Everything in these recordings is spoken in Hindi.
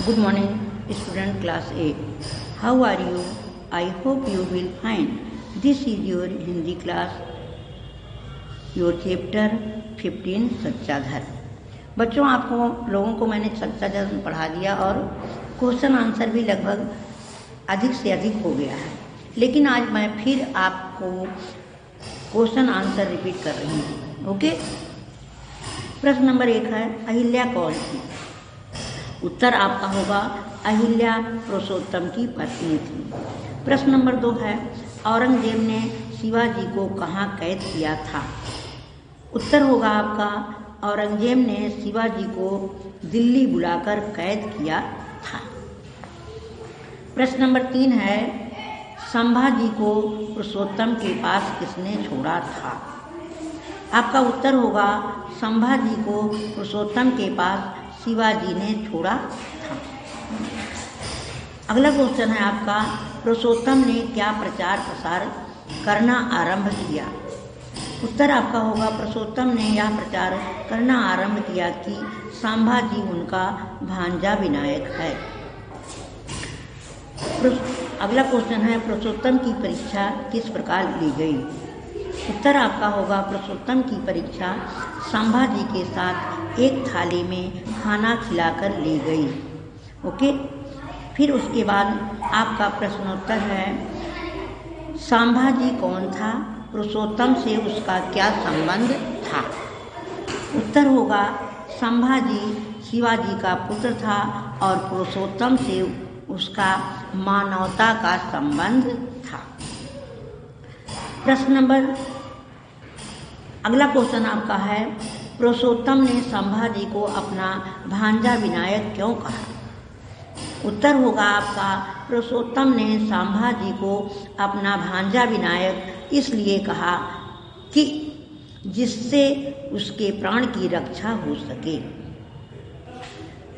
Good morning, student class 8. How are you? I hope you will fine. This is your Hindi class, your chapter 15 सच्चा धर्म। बच्चों, आपको लोगों को मैंने सच्चा धर्म पढ़ा दिया और क्वेश्चन आंसर भी लगभग अधिक से अधिक हो गया है, लेकिन आज मैं फिर आपको क्वेश्चन आंसर रिपीट कर रही हूँ। ओके। प्रश्न नंबर 1 है, अहिल्या कौन थी? उत्तर आपका होगा अहिल्या पुरुषोत्तम की पत्नी थी। प्रश्न नंबर 2 है, औरंगजेब ने शिवाजी को कहाँ कैद किया था? उत्तर होगा आपका औरंगजेब ने शिवाजी को दिल्ली बुलाकर कैद किया था। प्रश्न नंबर 3 है, संभाजी को पुरुषोत्तम के पास किसने छोड़ा था? आपका उत्तर होगा संभाजी को पुरुषोत्तम के पास शिवाजी ने छोड़ा था। अगला क्वेश्चन है आपका, पुरुषोत्तम ने क्या प्रचार प्रसार करना आरंभ किया? उत्तर आपका होगा पुरुषोत्तम ने यह प्रचार करना आरंभ किया कि संभाजी उनका भांजा विनायक है। अगला क्वेश्चन है, पुरुषोत्तम की परीक्षा किस प्रकार ली गई? उत्तर आपका होगा पुरुषोत्तम की परीक्षा संभाजी के साथ एक थाली में खाना खिलाकर ली गई। ओके। फिर उसके बाद आपका प्रश्नोत्तर है, संभाजी कौन था? पुरुषोत्तम से उसका क्या संबंध था? उत्तर होगा संभाजी शिवाजी का पुत्र था और पुरुषोत्तम से उसका मानवता का संबंध था। अगला क्वेश्चन आपका है, पुरुषोत्तम ने संभाजी को अपना भांजा विनायक क्यों कहा? उत्तर होगा आपका पुरुषोत्तम ने संभाजी को अपना भांजा विनायक इसलिए कहा कि जिससे उसके प्राण की रक्षा हो सके।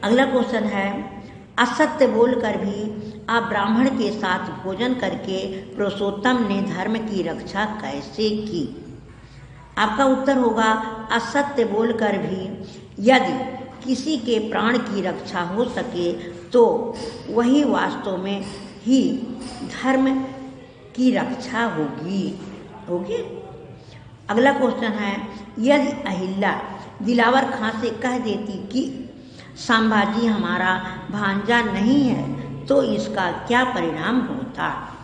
अगला क्वेश्चन है, असत्य बोलकर भी अब्राह्मण के साथ भोजन करके पुरुषोत्तम ने धर्म की रक्षा कैसे की? आपका उत्तर होगा असत्य बोलकर भी यदि किसी के प्राण की रक्षा हो सके तो वही वास्तव में ही धर्म की रक्षा होगी। ओके। अगला क्वेश्चन है, यदि अहिल्या दिलावर खां से कह देती कि संभाजी हमारा भांजा नहीं है तो इसका क्या परिणाम होता?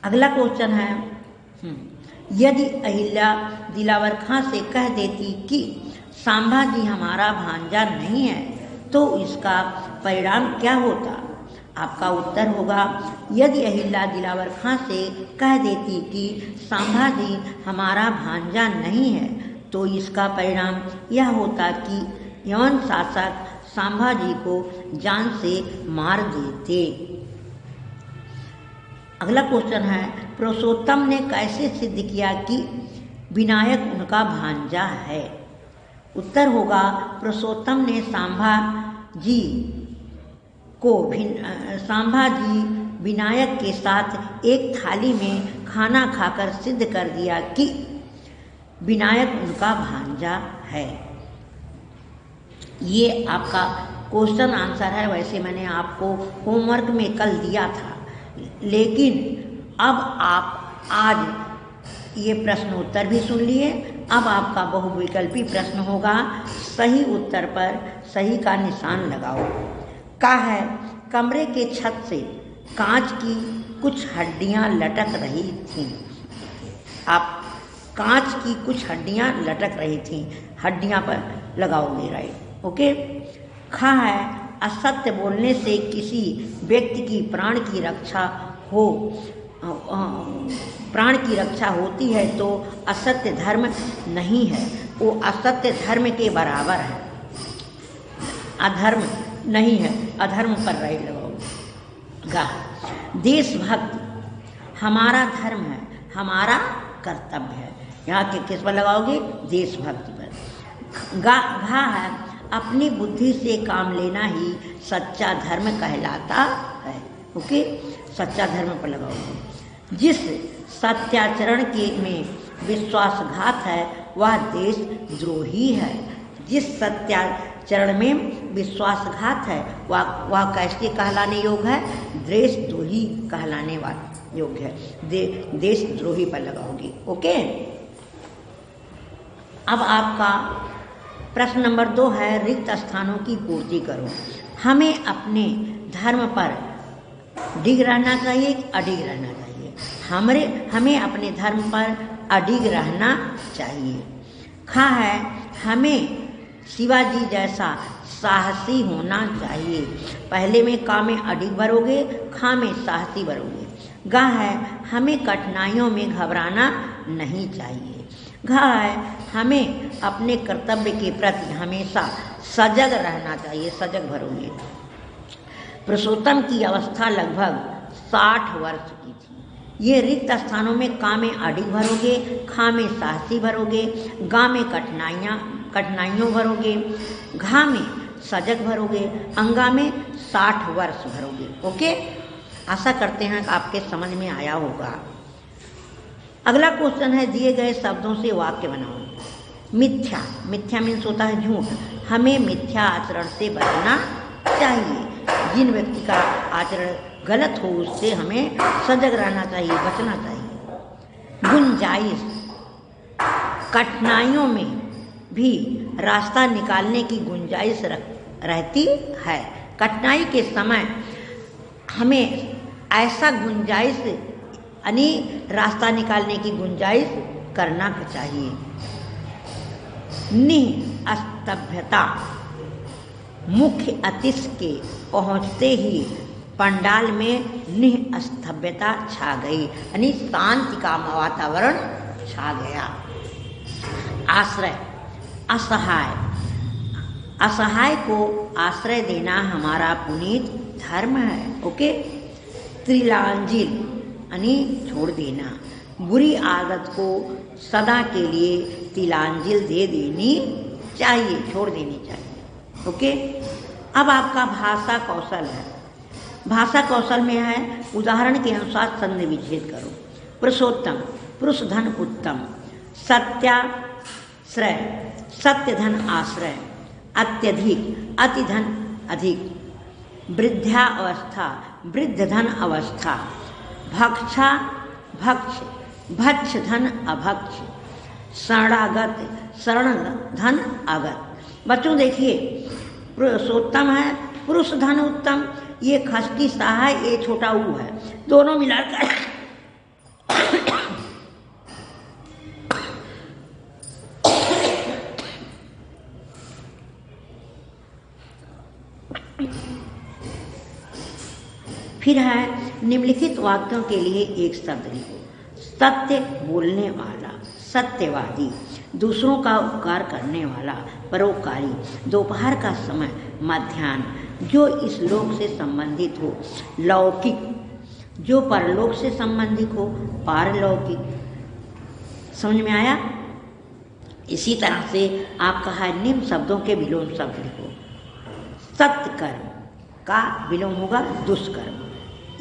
अगला क्वेश्चन है, यदि अहिल्या दिलावर खां से कह देती कि संभाजी हमारा भांजा नहीं है तो इसका परिणाम क्या होता? आपका उत्तर होगा, यदि अहिल्या दिलावर खां से कह देती कि संभाजी हमारा भांजा नहीं है तो इसका परिणाम यह होता कि यवन शासक संभाजी को जान से मार देते। अगला क्वेश्चन है, पुरुषोत्तम ने कैसे सिद्ध किया कि विनायक उनका भांजा है? उत्तर होगा पुरुषोत्तम ने संभाजी विनायक के साथ एक थाली में खाना खाकर सिद्ध कर दिया कि विनायक उनका भांजा है। ये आपका क्वेश्चन आंसर है। वैसे मैंने आपको होमवर्क में कल दिया था, लेकिन अब आप आज ये प्रश्न उत्तर भी सुन लिए। अब आपका बहुविकल्पी प्रश्न होगा, सही उत्तर पर सही का निशान लगाओ। का है, कमरे के छत से कांच की कुछ हड्डियां लटक रही थीं। आप कांच की कुछ हड्डियां लटक रही थीं, हड्डियां पर लगाओगे, राइट। ओके। खा है, असत्य बोलने से किसी व्यक्ति की प्राण की रक्षा होती है तो असत्य धर्म नहीं है, वो असत्य धर्म के बराबर है, अधर्म नहीं है, अधर्म पर राइट लगाओगा। देशभक्ति हमारा धर्म है, हमारा कर्तव्य है, यहाँ के किस पर लगाओगे? देशभक्ति पर। घा है, अपनी बुद्धि से काम लेना ही सच्चा धर्म कहलाता है। ओके। सच्चा धर्म पर लगाओगे। जिस सत्याचरण के में विश्वासघात है वह देशद्रोही है। जिस सत्याचरण में विश्वासघात है वह कैसे कहलाने योग्य है? देशद्रोही कहलाने वाला योग्य है। देशद्रोही पर लगाओगे। ओके। अब आपका प्रश्न नंबर 2 है, रिक्त स्थानों की पूर्ति करो। हमें अपने धर्म पर अडिग रहना चाहिए, अडिग रहना चाहिए। हमें अपने धर्म पर अडिग रहना चाहिए। खा है, हमें शिवाजी जैसा साहसी होना चाहिए। पहले में का में अडिग भरोगे, खा में साहसी भरोगे। गा है, हमें कठिनाइयों में घबराना नहीं चाहिए। घा है, हमें अपने कर्तव्य के प्रति हमेशा सजग रहना चाहिए, सजग भरोगे। पुरुषोत्तम की अवस्था लगभग 60 वर्ष की थी। ये रिक्त स्थानों में का में अडिग भरोगे, खा में साहसी भरोगे, गा में कठिनाइयों भरोगे, घा में सजग भरोगे, अंगा में 60 वर्ष भरोगे। ओके। आशा करते हैं कि आपके समझ में आया होगा। अगला क्वेश्चन है, दिए गए शब्दों से वाक्य बनाओ। मिथ्या, मिथ्या मीन्स होता है झूठ। हमें मिथ्या आचरण से बचना चाहिए। जिन व्यक्ति का आचरण गलत हो उससे हमें सजग रहना चाहिए, बचना चाहिए। गुंजाइश, कठिनाइयों में भी रास्ता निकालने की गुंजाइश रहती है। कठिनाई के समय हमें ऐसा गुंजाइश यानी रास्ता निकालने की गुंजाइश करना चाहिए। निस्तभ्यता, मुख्य अतिथि के पहुँचते ही पंडाल में निस्तभ्यता छा गई, यानी शांति का वातावरण छा गया। आश्रय, असहाय, असहाय को आश्रय देना हमारा पुनीत धर्म है। ओके। तिलांजलि यानी छोड़ देना। बुरी आदत को सदा के लिए तिलांजलि दे देनी चाहिए, छोड़ देनी चाहिए। ओके। अब आपका भाषा कौशल है। भाषा कौशल में है, उदाहरण के अनुसार संधि विच्छेद करो। पुरुषोत्तम, पुरुष धन उत्तम। सत्याश्रय, सत्य धन आश्रय। अत्यधिक, अति धन अधिक। वृद्धावस्था, वृद्ध धन अवस्था। भक्षा, भक्ष, भक्ष धन अभक्ष। शरणागत, शरण धन आगत। बच्चों देखिए, पुरुषोत्तम है, पुरुष धन उत्तम, ये खष्टी सा है, ये छोटा ऊ है, दोनों मिलाकर फिर है, निम्नलिखित वाक्यों के लिए एक शब्द लिखो। सत्य बोलने वाला, सत्यवादी। दूसरों का उपकार करने वाला, परोपकारी। दोपहर का समय, मध्याह्न। जो इस लोक से संबंधित हो, लौकिक। जो परलोक से संबंधित हो, पारलौकिक। समझ में आया? इसी तरह से आपका है, निम्न शब्दों के विलोम शब्द लिखो। सत्कर्म का विलोम होगा दुष्कर्म।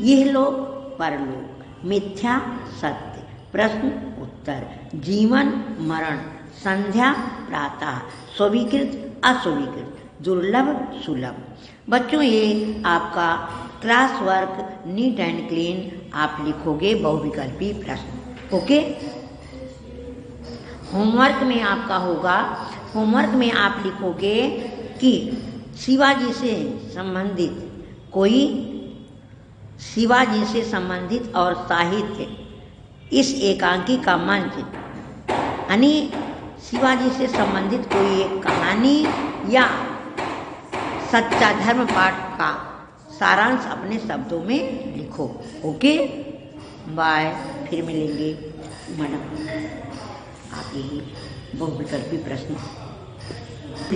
यह लोक, परलोक। मिथ्या, सत्य। प्रश्न उत्तर। जीवन, मरण। संध्या, प्रातः। स्वीकृत, अस्वीकृत। दुर्लभ, सुलभ। बच्चों ये आपका class work neat and clean आप लिखोगे, बहुविकल्पी प्रश्न। ओके। होमवर्क में आपका होगा, होमवर्क में आप लिखोगे कि शिवाजी से संबंधित कोई, शिवाजी से संबंधित और साहित्य, इस एकांकी का मंच, यानी शिवाजी से संबंधित कोई एक कहानी या सच्चा धर्म पाठ का सारांश अपने शब्दों में लिखो। ओके। बाय। फिर मिलेंगे मैडम। आप यही बहुविकल्पी प्रश्न